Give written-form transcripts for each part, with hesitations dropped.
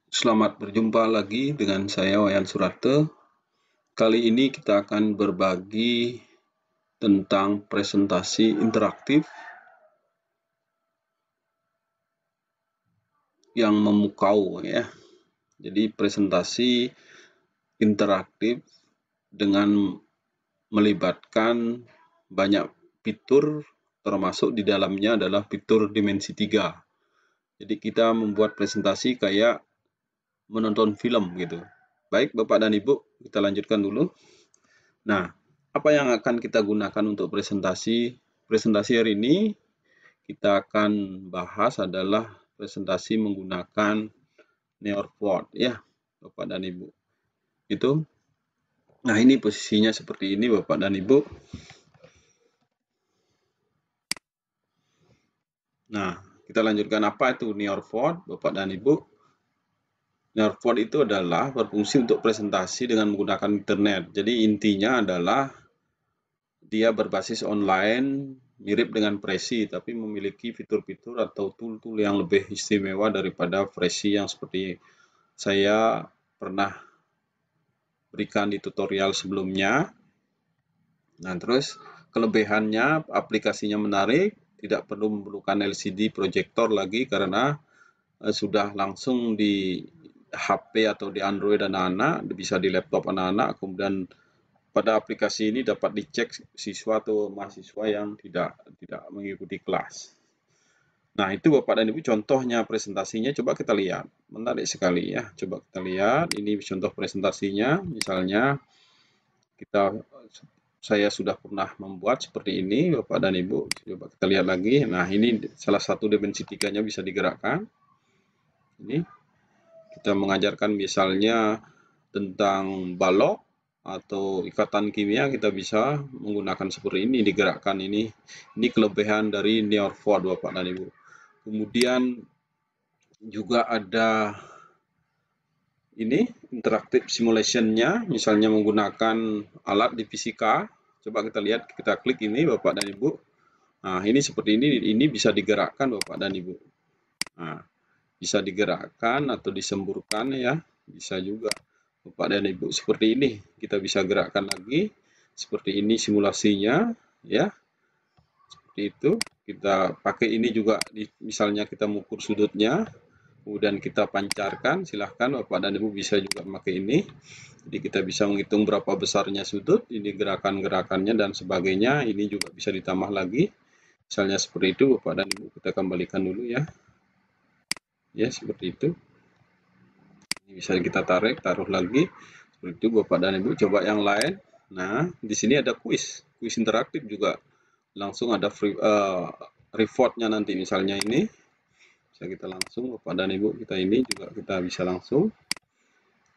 Selamat berjumpa lagi dengan saya Wayan Surate. Kali ini kita akan berbagi tentang presentasi interaktif yang memukau ya. Jadi presentasi interaktif dengan melibatkan banyak fitur, termasuk di dalamnya adalah fitur dimensi 3. Jadi kita membuat presentasi kayak menonton film gitu. Baik Bapak dan Ibu, kita lanjutkan dulu. Nah, apa yang akan kita gunakan untuk presentasi? Presentasi hari ini kita akan bahas adalah presentasi menggunakan Nearpod ya, Bapak dan Ibu. Itu. Nah, ini posisinya seperti ini Bapak dan Ibu. Nah, kita lanjutkan apa itu Nearpod, Bapak dan Ibu. Nearpod itu adalah berfungsi untuk presentasi dengan menggunakan internet. Jadi intinya adalah dia berbasis online, mirip dengan Prezi, tapi memiliki fitur-fitur atau tool-tool yang lebih istimewa daripada Prezi yang seperti saya pernah berikan di tutorial sebelumnya. Nah, terus kelebihannya aplikasinya menarik, tidak perlu memerlukan LCD proyektor lagi karena sudah langsung di HP atau di Android anak-anak, bisa di laptop anak-anak, kemudian pada aplikasi ini dapat dicek siswa atau mahasiswa yang tidak mengikuti kelas. Nah, itu Bapak dan Ibu contohnya presentasinya, coba kita lihat. Menarik sekali ya. Coba kita lihat, ini contoh presentasinya. Misalnya saya sudah pernah membuat seperti ini, Bapak dan Ibu. Coba kita lihat lagi. Nah, ini salah satu dimensi 3-nya bisa digerakkan. Ini kita mengajarkan misalnya tentang balok atau ikatan kimia, kita bisa menggunakan seperti ini, digerakkan ini. Ini kelebihan dari Nearpod Bapak dan Ibu. Kemudian juga ada ini interactive simulation-nya, misalnya menggunakan alat di fisika. Coba kita lihat, kita klik ini Bapak dan Ibu. Nah, ini seperti ini bisa digerakkan Bapak dan Ibu. Nah, bisa digerakkan atau disemburkan ya, bisa juga Bapak dan Ibu. Seperti ini, kita bisa gerakkan lagi. Seperti ini simulasinya ya. Seperti itu. Kita pakai ini juga misalnya kita mengukur sudutnya, kemudian kita pancarkan, silahkan Bapak dan Ibu bisa juga memakai ini. Jadi kita bisa menghitung berapa besarnya sudut, ini gerakan-gerakannya dan sebagainya. Ini juga bisa ditambah lagi. Misalnya seperti itu Bapak dan Ibu, kita kembalikan dulu ya. Ya, seperti itu. Ini bisa kita taruh lagi. Seperti itu Bapak dan Ibu, coba yang lain. Nah, di sini ada kuis interaktif juga. Langsung ada reward-nya nanti misalnya ini. Bisa kita langsung Bapak dan Ibu, kita ini juga kita bisa langsung.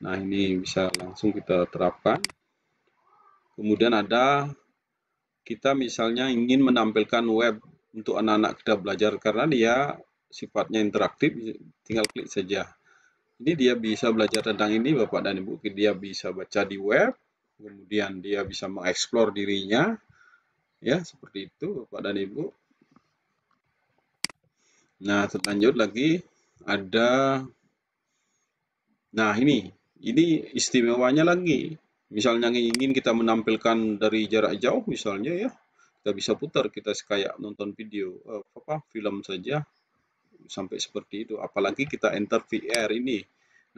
Nah, ini bisa langsung kita terapkan. Kemudian ada kita misalnya ingin menampilkan web untuk anak-anak kita belajar karena dia sifatnya interaktif, tinggal klik saja. Ini dia bisa belajar tentang ini Bapak dan Ibu, dia bisa baca di web, kemudian dia bisa mengeksplor dirinya, ya seperti itu Bapak dan Ibu. Nah, lanjut lagi ada, nah ini istimewanya lagi. Misalnya ingin kita menampilkan dari jarak jauh misalnya ya, kita bisa putar, kita kayak nonton video film saja sampai seperti itu. Apalagi kita enter VR ini.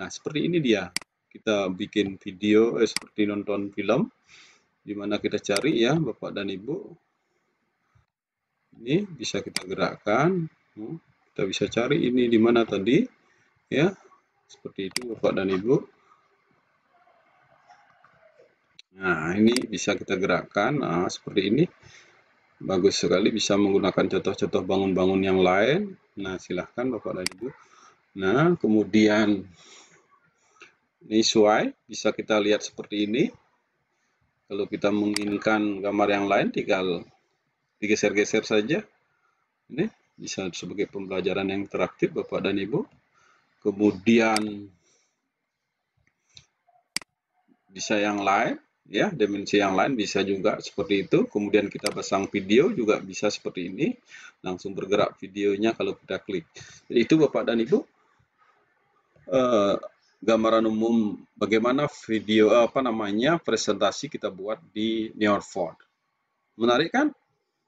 Nah, seperti ini dia. Kita bikin video seperti nonton film, di mana kita cari ya Bapak dan Ibu. Ini bisa kita gerakkan. Kita bisa cari ini di mana tadi ya. Seperti itu Bapak dan Ibu. Nah, ini bisa kita gerakkan. Nah, seperti ini. Bagus sekali, bisa menggunakan contoh-contoh bangun-bangun yang lain. Nah, silahkan Bapak dan Ibu. Nah, kemudian ini sesuai, bisa kita lihat seperti ini. Kalau kita menginginkan gambar yang lain, tinggal digeser-geser saja. Ini bisa sebagai pembelajaran yang interaktif Bapak dan Ibu. Kemudian bisa yang lain, ya dimensi yang lain bisa juga seperti itu. Kemudian kita pasang video juga bisa seperti ini, langsung bergerak videonya kalau kita klik. Jadi itu Bapak dan Ibu. eh, gambaran umum bagaimana video presentasi kita buat di Nearpod. Menarik kan?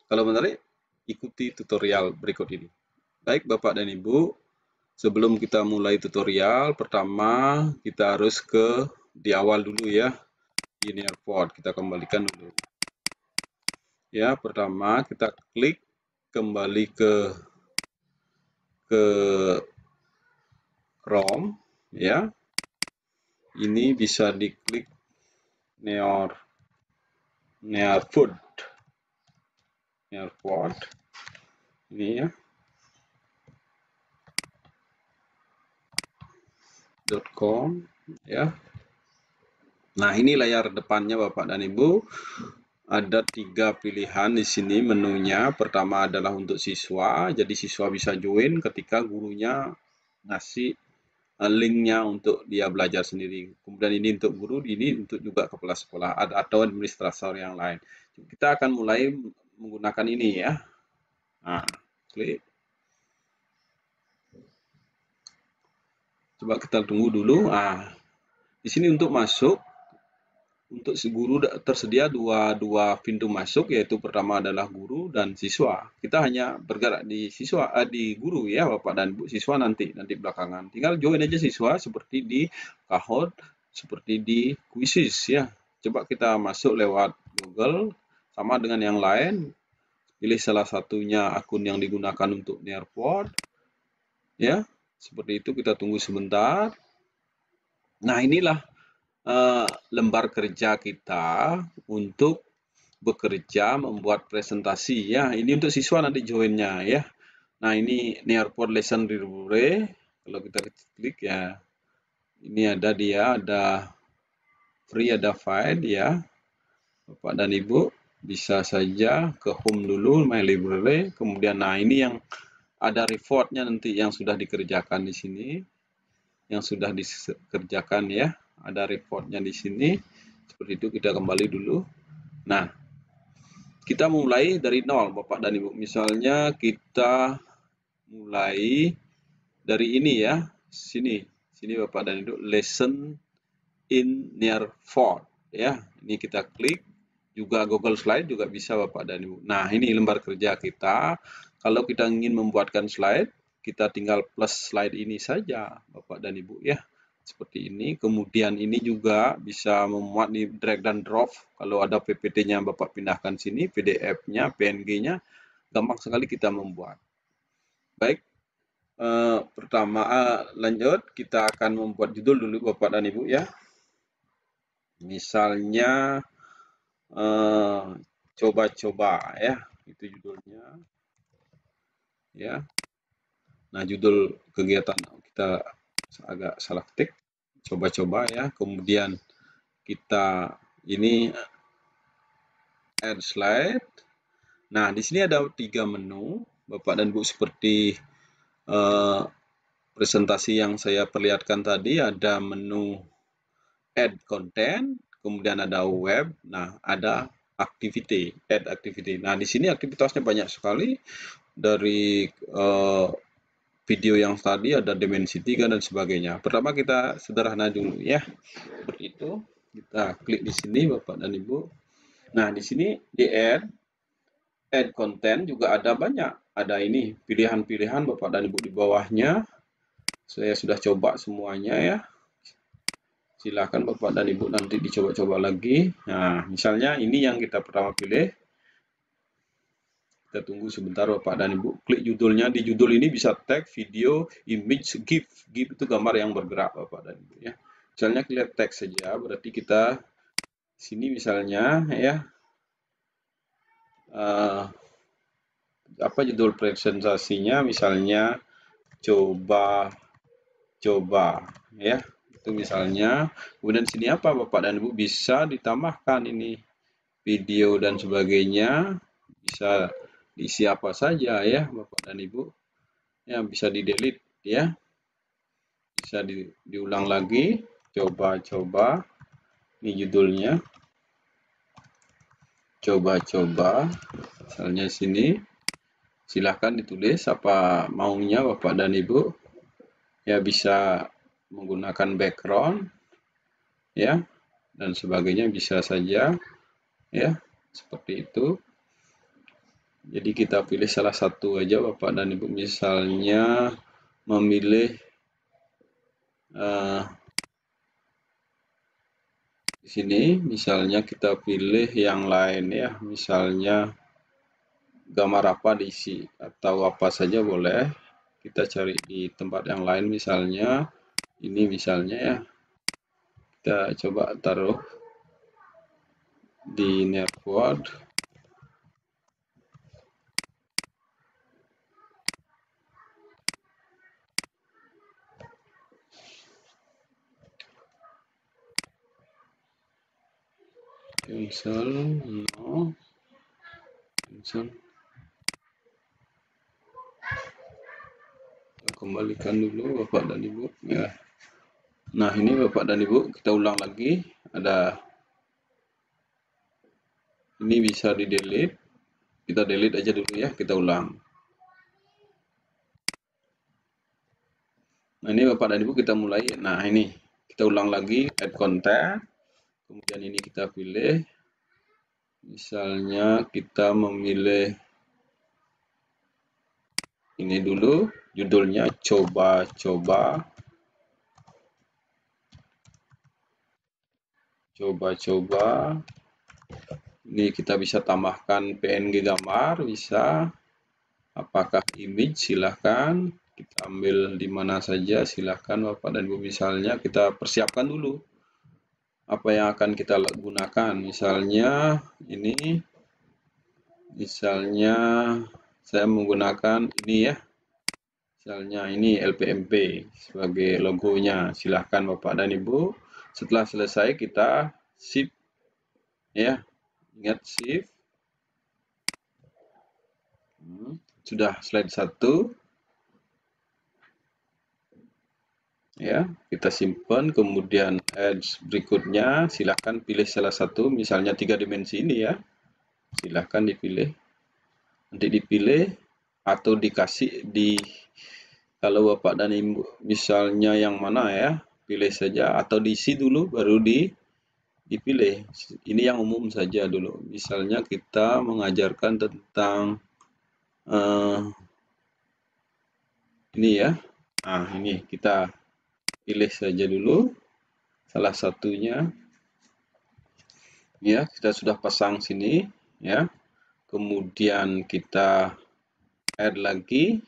Kalau menarik, ikuti tutorial berikut ini. Baik Bapak dan Ibu, sebelum kita mulai tutorial, pertama kita harus di awal dulu ya, di Nearpod. Kita kembalikan dulu. Ya, pertama kita klik kembali ke Chrome ya. Ini bisa diklik Nearpod ini ya. .com ya. Nah, ini layar depannya Bapak dan Ibu. Ada 3 pilihan di sini menunya. Pertama adalah untuk siswa, jadi siswa bisa join ketika gurunya ngasih linknya untuk dia belajar sendiri. Kemudian ini untuk guru, ini untuk juga kepala sekolah atau administrator yang lain. Kita akan mulai menggunakan ini ya. Nah, klik. Coba kita tunggu dulu. Nah, di sini untuk masuk, untuk si guru tersedia dua pintu masuk, yaitu pertama adalah guru dan siswa. Kita hanya bergerak di di guru ya Bapak dan Ibu. Siswa nanti belakangan. Tinggal join aja siswa seperti di Kahoot, seperti di Quizzes ya. Coba kita masuk lewat Google sama dengan yang lain. Pilih salah satunya akun yang digunakan untuk Nearpod ya. Seperti itu, kita tunggu sebentar. Nah, inilah lembar kerja kita untuk bekerja membuat presentasi ya. Ini untuk siswa nanti joinnya ya. Nah, ini Nearpod Lesson Library. Kalau kita klik ya, ini ada free, ada file ya. Bapak dan Ibu bisa saja ke home dulu, My Library. Kemudian nah ini yang ada reportnya nanti yang sudah dikerjakan di sini. Yang sudah dikerjakan ya. Ada reportnya di sini. Seperti itu, kita kembali dulu. Nah, kita mulai dari nol Bapak dan Ibu. Misalnya kita mulai dari ini ya. Sini Bapak dan Ibu, lesson in Nearpod ya. Ini kita klik. Juga Google Slide juga bisa Bapak dan Ibu. Nah, ini lembar kerja kita. Kalau kita ingin membuatkan slide, kita tinggal plus slide ini saja Bapak dan Ibu ya. Seperti ini. Kemudian ini juga bisa memuat di drag dan drop. Kalau ada PPT-nya Bapak pindahkan sini, PDF-nya, PNG-nya, gampang sekali kita membuat. Baik, pertama lanjut, kita akan membuat judul dulu Bapak dan Ibu ya. Misalnya coba-coba ya, itu judulnya ya. Nah, judul kegiatan kita agak salah ketik, coba-coba ya. Kemudian kita ini add slide. Nah, di sini ada 3 menu Bapak dan Ibu, seperti presentasi yang saya perlihatkan tadi. Ada menu add content, kemudian ada web, nah ada activity, add activity. Nah, di sini aktivitasnya banyak sekali. Dari video yang tadi ada dimensi 3 dan sebagainya. Pertama kita sederhana dulu ya. Seperti itu. Kita klik di sini Bapak dan Ibu. Nah, di sini di add content juga ada banyak. Ada ini pilihan-pilihan Bapak dan Ibu di bawahnya. Saya sudah coba semuanya ya. Silakan Bapak dan Ibu nanti dicoba-coba lagi. Nah, misalnya ini yang kita pertama pilih. Kita tunggu sebentar Bapak dan Ibu. Klik judulnya. Di judul ini bisa tag, video, image, GIF. GIF itu gambar yang bergerak Bapak dan Ibu ya. Misalnya klik tag saja, berarti kita sini misalnya ya. Apa judul presentasinya? Misalnya coba ya. Itu misalnya. Kemudian sini apa Bapak dan Ibu, bisa ditambahkan ini video dan sebagainya. Bisa diisi apa saja ya Bapak dan Ibu. Ya, bisa di-delete ya. Bisa diulang lagi. Coba-coba. Ini judulnya. Coba-coba. Misalnya sini. Silahkan ditulis apa maunya Bapak dan Ibu. Ya, bisa menggunakan background ya dan sebagainya bisa saja ya seperti itu. Jadi kita pilih salah satu aja Bapak dan Ibu, misalnya memilih di sini misalnya kita pilih yang lain ya, misalnya gambar apa diisi atau apa saja boleh. Kita cari di tempat yang lain, misalnya ini misalnya ya. Kita coba taruh di Nearpod. Cancel, no. Cancel. Kita kembalikan dulu Bapak dan Ibu ya. Nah, ini Bapak dan Ibu, kita ulang lagi. Ini bisa di delete. Kita delete aja dulu ya, kita ulang. Nah, ini Bapak dan Ibu kita mulai. Nah, ini kita ulang lagi, add content. Kemudian ini kita pilih. Misalnya kita memilih ini dulu, judulnya coba-coba. Coba-coba. Ini kita bisa tambahkan PNG gambar, bisa. Apakah image, silahkan. Kita ambil di mana saja, silahkan Bapak dan Ibu. Misalnya kita persiapkan dulu apa yang akan kita gunakan. Misalnya ini, misalnya saya menggunakan ini ya. Misalnya ini LPMP sebagai logonya. Silahkan Bapak dan Ibu. Setelah selesai kita save ya. Ingat save. Sudah slide 1. Ya, kita simpan, kemudian edge berikutnya silahkan pilih salah satu, misalnya 3 dimensi ini ya. Silahkan dipilih. Nanti dipilih atau dikasih di, kalau Bapak dan Ibu misalnya yang mana ya, pilih saja atau diisi dulu baru dipilih. Ini yang umum saja dulu. Misalnya kita mengajarkan tentang ini ya. Nah, ini kita pilih saja dulu salah satunya. Ya, kita sudah pasang sini ya. Kemudian kita add lagi.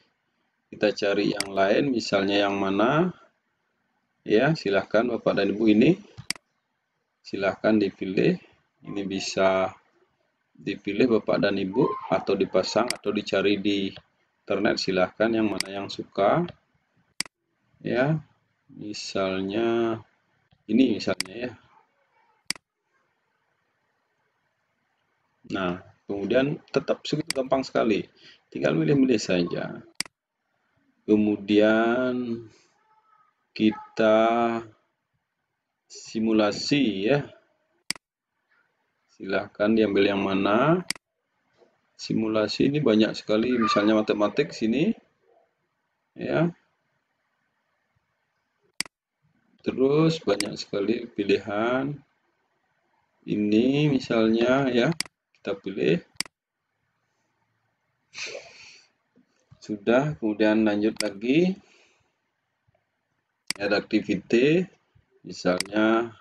Kita cari yang lain, misalnya yang mana? Ya, silahkan Bapak dan Ibu ini. Silahkan dipilih. Ini bisa dipilih Bapak dan Ibu atau dipasang atau dicari di internet, silahkan yang mana yang suka. Ya, misalnya ini misalnya ya. Nah, kemudian tetap segitu gampang sekali. Tinggal milih-milih saja. Kemudian kita simulasi ya. Silahkan diambil yang mana. Simulasi ini banyak sekali, misalnya matematik sini. Ya. Terus banyak sekali pilihan. Ini misalnya ya. Kita pilih. Sudah, kemudian lanjut lagi. Ada activity, misalnya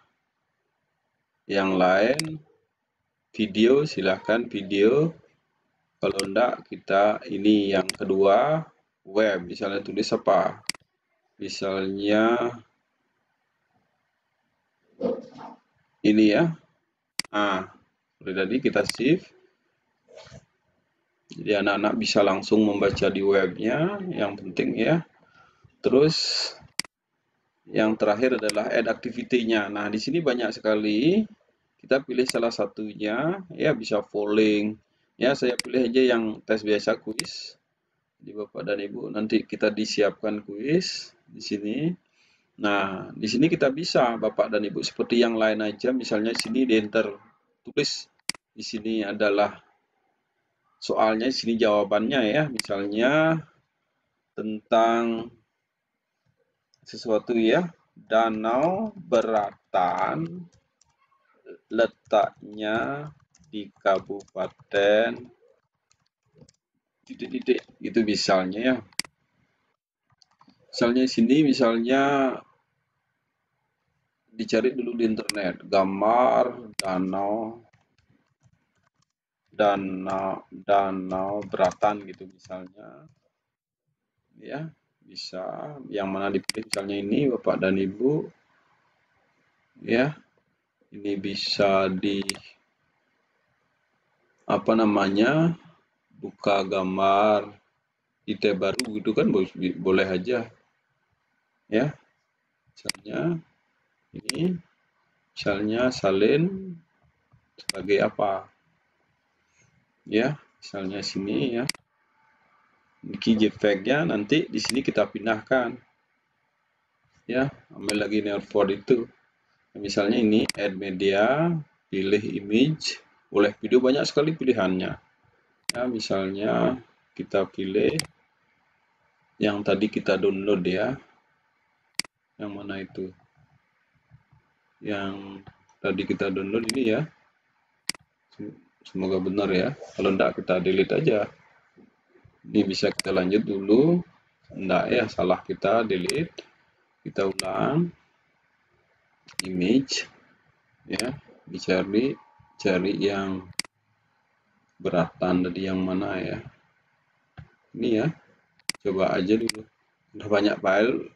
yang lain. Video, silahkan video. Kalau enggak, kita ini yang kedua, web. Misalnya tulis apa? Misalnya ini ya. Nah, seperti tadi kita save. Jadi anak-anak bisa langsung membaca di webnya, yang penting ya. Terus yang terakhir adalah add activity-nya. Nah, di sini banyak sekali. Kita pilih salah satunya, ya bisa polling. Ya, saya pilih aja yang tes biasa kuis. Di Bapak dan Ibu nanti kita disiapkan kuis di sini. Nah, di sini kita bisa Bapak dan Ibu seperti yang lain aja. Misalnya di sini di enter tulis di sini adalah soalnya, di sini jawabannya ya. Misalnya tentang sesuatu ya. danau beratan letaknya di kabupaten titik-titik, itu misalnya ya. Misalnya sini, misalnya dicari dulu di internet gambar danau beratan gitu misalnya ya, bisa yang mana dipilih, misalnya ini Bapak dan Ibu ya. Ini bisa di apa namanya, buka gambar IT baru gitu kan, boleh aja ya. Misalnya ini, misalnya salin sebagai apa ya, misalnya sini ya, ini JPEG-nya, nanti di sini kita pindahkan ya, ambil lagi Nearport itu. Misalnya ini add media, pilih image, boleh video, banyak sekali pilihannya ya. Misalnya kita pilih yang tadi kita download ya, yang mana itu, yang tadi kita download ini ya, semoga benar ya, kalau enggak kita delete aja. Ini bisa kita lanjut dulu, enggak ya, salah, kita delete, kita ulang image ya, cari yang beratan tadi, yang mana ya, ini ya, coba aja dulu, udah banyak file,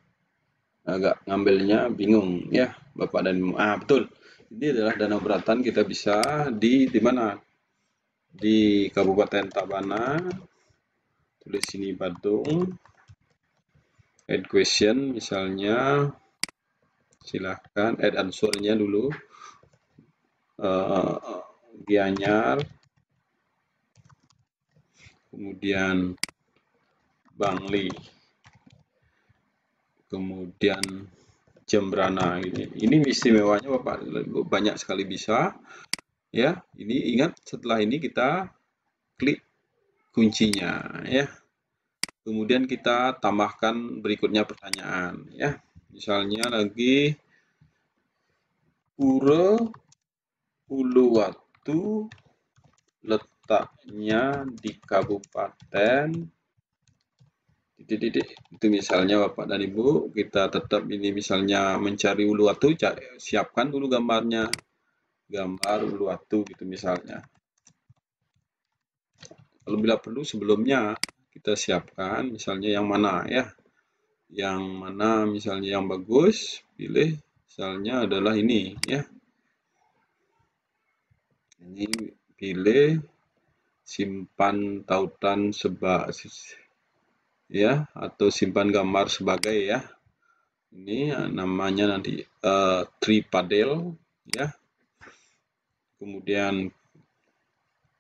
agak ngambilnya bingung ya Bapak dan Ibu. Betul, ini adalah danau beratan, kita bisa di mana, di Kabupaten Tabanan, tulis sini Badung, add question, misalnya silahkan add answernya dulu, Gianyar, kemudian Bangli, kemudian Jembrana. Ini istimewanya Bapak banyak sekali bisa ya. Ini ingat, setelah ini kita klik kuncinya ya, kemudian kita tambahkan berikutnya pertanyaan ya. Misalnya lagi Pura Uluwatu letaknya di kabupaten titik-titik, itu misalnya Bapak dan Ibu. Kita tetap ini misalnya mencari Uluwatu, siapkan dulu gambarnya, gambar Uluwatu gitu misalnya. Kalau bila perlu sebelumnya kita siapkan, misalnya yang mana ya, yang mana misalnya yang bagus, pilih misalnya adalah ini ya, ini pilih simpan tautan ya, atau simpan gambar sebagai ya, ini namanya nanti Tripadel ya. Kemudian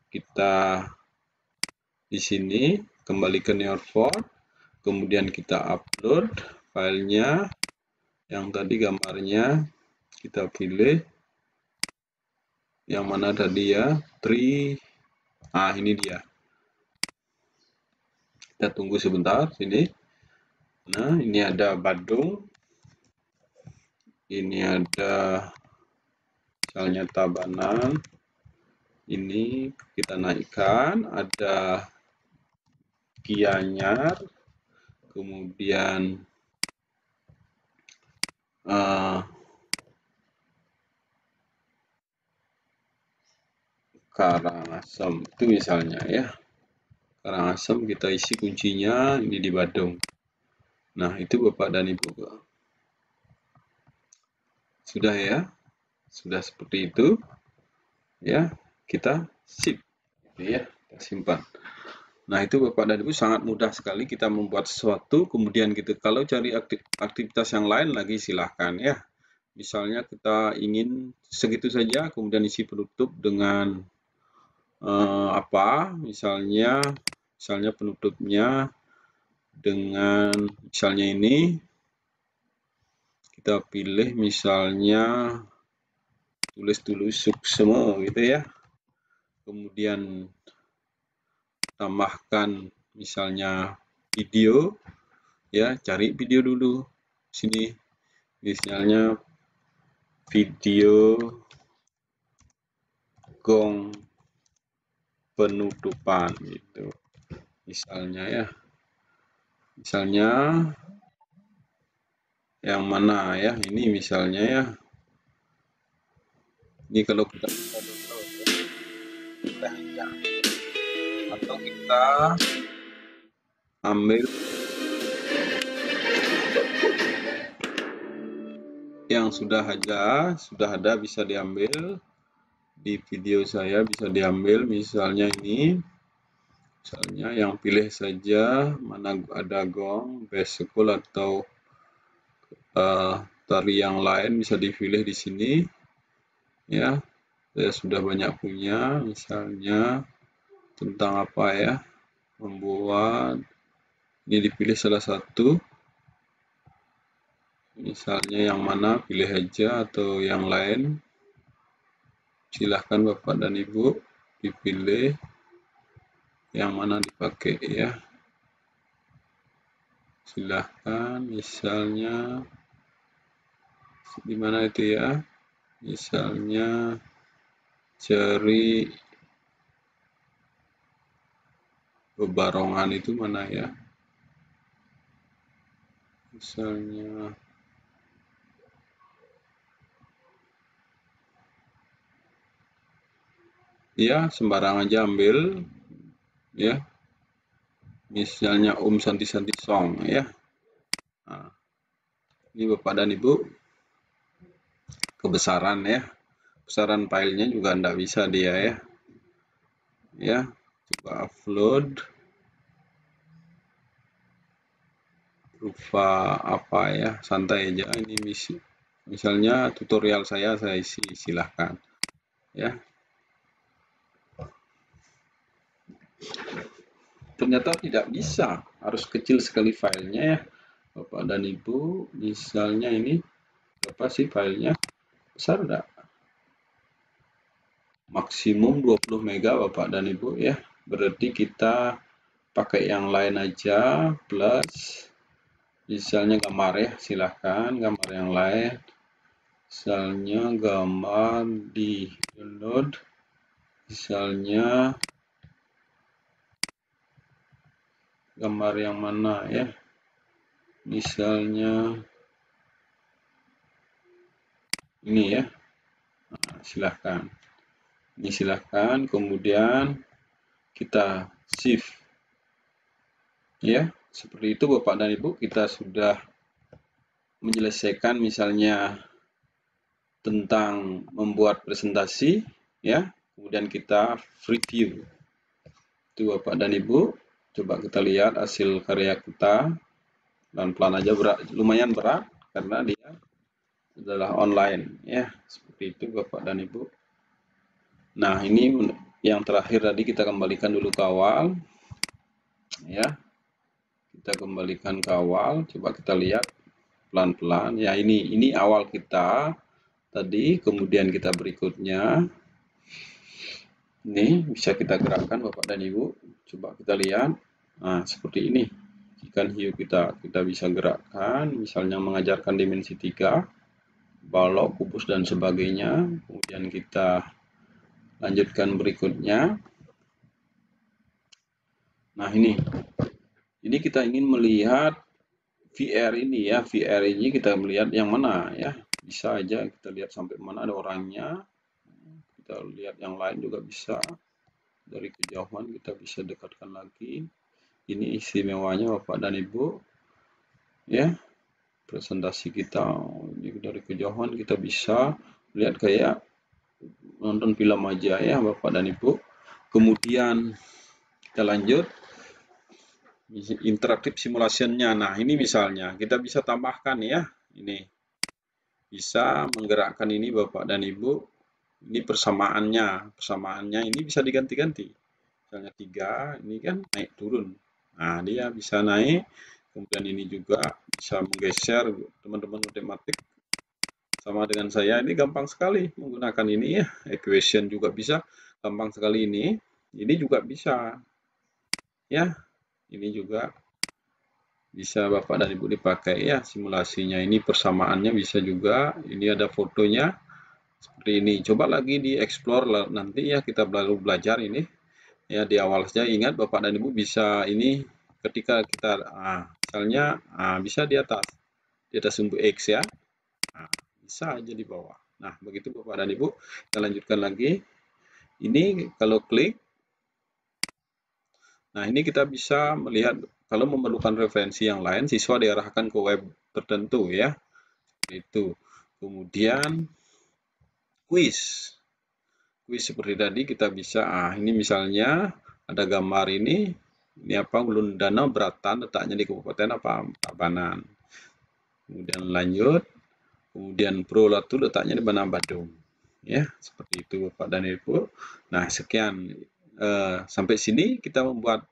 kita di sini kembali ke Nearport, kemudian kita upload filenya, yang tadi gambarnya kita pilih yang mana tadi ya, ini dia. Kita tunggu sebentar sini. Nah, ini ada Badung, ini ada misalnya Tabanan, ini kita naikkan, ada Gianyar, kemudian Karangasem itu misalnya ya, Karangasem kita isi kuncinya ini di Badung. Nah, itu Bapak dan Ibu sudah ya, sudah seperti itu ya, kita sip ya, kita simpan. Nah, itu Bapak dan Ibu, sangat mudah sekali kita membuat sesuatu. Kemudian gitu, kalau cari aktivitas yang lain lagi silahkan ya. Misalnya kita ingin segitu saja, kemudian isi penutup dengan misalnya penutupnya dengan misalnya ini, kita pilih misalnya tulis dulu suksema gitu ya, kemudian tambahkan misalnya video ya, cari video dulu sini misalnya video gong penutupan gitu. Misalnya ya. Misalnya yang mana ya? Ini misalnya ya. Ini kalau kita download ya, kita hijau. Atau kita ambil yang sudah ada bisa diambil di video saya, bisa diambil misalnya ini, misalnya yang pilih saja mana ada gong, best school atau tari yang lain bisa dipilih di sini ya. Saya sudah banyak punya, misalnya tentang apa ya, membuat, ini dipilih salah satu, misalnya yang mana pilih aja atau yang lain, silahkan Bapak dan Ibu dipilih yang mana dipakai ya, silahkan. Misalnya di mana itu ya, misalnya cari bebarongan itu mana ya, misalnya ya sembarang aja ambil ya, misalnya Santi Song ya. Nah, ini Bapak dan Ibu kebesaran ya, besaran filenya juga enggak bisa dia ya. Coba upload berupa apa ya, santai aja ini misalnya tutorial saya isi, silahkan ya. Ternyata tidak bisa, harus kecil sekali filenya ya Bapak dan Ibu. Misalnya ini berapa sih filenya, besar enggak? Maksimum 20 mega Bapak dan Ibu ya, berarti kita pakai yang lain aja, plus misalnya gambar ya, silahkan gambar yang lain, misalnya gambar di download, misalnya gambar yang mana ya, misalnya ini ya. Nah, silahkan, ini silahkan, kemudian kita shift ya, seperti itu Bapak dan Ibu. Kita sudah menyelesaikan misalnya tentang membuat presentasi ya, kemudian kita review itu Bapak dan Ibu. Coba kita lihat hasil karya kita, pelan-pelan aja, lumayan berat karena dia adalah online ya, seperti itu Bapak dan Ibu. Nah, ini yang terakhir tadi kita kembalikan dulu ke awal ya, kita kembalikan ke awal, coba kita lihat pelan-pelan ya. Ini awal kita tadi, kemudian kita berikutnya ini bisa kita gerakkan Bapak dan Ibu, coba kita lihat. Nah, seperti ini ikan hiu kita bisa gerakkan, misalnya mengajarkan dimensi 3, balok, kubus dan sebagainya. Kemudian kita lanjutkan berikutnya. Nah, ini kita ingin melihat VR ini ya, VR ini kita melihat yang mana ya, bisa aja kita lihat sampai mana ada orangnya, kita lihat yang lain juga bisa, dari kejauhan kita bisa dekatkan lagi. Ini istimewanya Bapak dan Ibu ya, presentasi kita ini dari kejauhan kita bisa lihat kayak nonton film aja ya Bapak dan Ibu. Kemudian kita lanjut interaktif simulationnya. Nah, ini misalnya kita bisa tambahkan ya, ini bisa menggerakkan ini Bapak dan Ibu. Ini persamaannya ini bisa diganti-ganti, misalnya 3 ini kan naik turun, nah dia bisa naik. Kemudian ini juga bisa menggeser. Teman-teman matematik sama dengan saya ini gampang sekali menggunakan ini ya, equation juga bisa gampang sekali. Ini juga bisa ya, ini juga bisa Bapak dan Ibu dipakai ya simulasinya. Ini persamaannya bisa juga. Ini ada fotonya seperti ini. Coba lagi di explore nanti ya, kita baru belajar ini. Ya di awal saja ingat Bapak dan Ibu bisa ini ketika kita misalnya bisa di atas sumbu X ya. Nah, bisa aja di bawah. Nah, begitu Bapak dan Ibu. Kita lanjutkan lagi. Ini kalau klik, nah ini kita bisa melihat kalau memerlukan referensi yang lain, siswa diarahkan ke web tertentu ya. Itu. Kemudian kuis. Kuis seperti tadi kita bisa, ini misalnya ada gambar ini apa, Ulun Danau Beratan letaknya di Kabupaten apa, Tabanan. Kemudian lanjut, kemudian Pulau Latu letaknya di Bandar Badung. Ya, seperti itu Bapak dan Ibu. Nah, sekian sampai sini kita membuat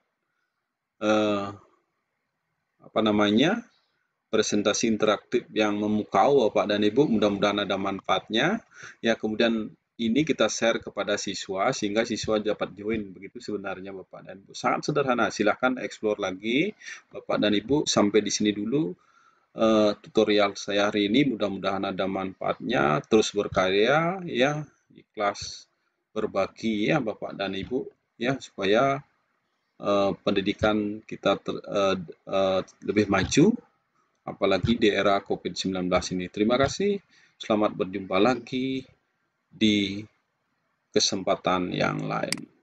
apa namanya, presentasi interaktif yang memukau Bapak dan Ibu, mudah-mudahan ada manfaatnya. Ya, kemudian ini kita share kepada siswa sehingga siswa dapat join, begitu sebenarnya Bapak dan Ibu. Sangat sederhana, silahkan explore lagi Bapak dan Ibu. Sampai di sini dulu tutorial saya hari ini, mudah-mudahan ada manfaatnya. Terus berkarya ya, ikhlas berbagi ya Bapak dan Ibu ya, supaya pendidikan kita lebih maju, apalagi di era COVID-19 ini. Terima kasih, selamat berjumpa lagi di kesempatan yang lain.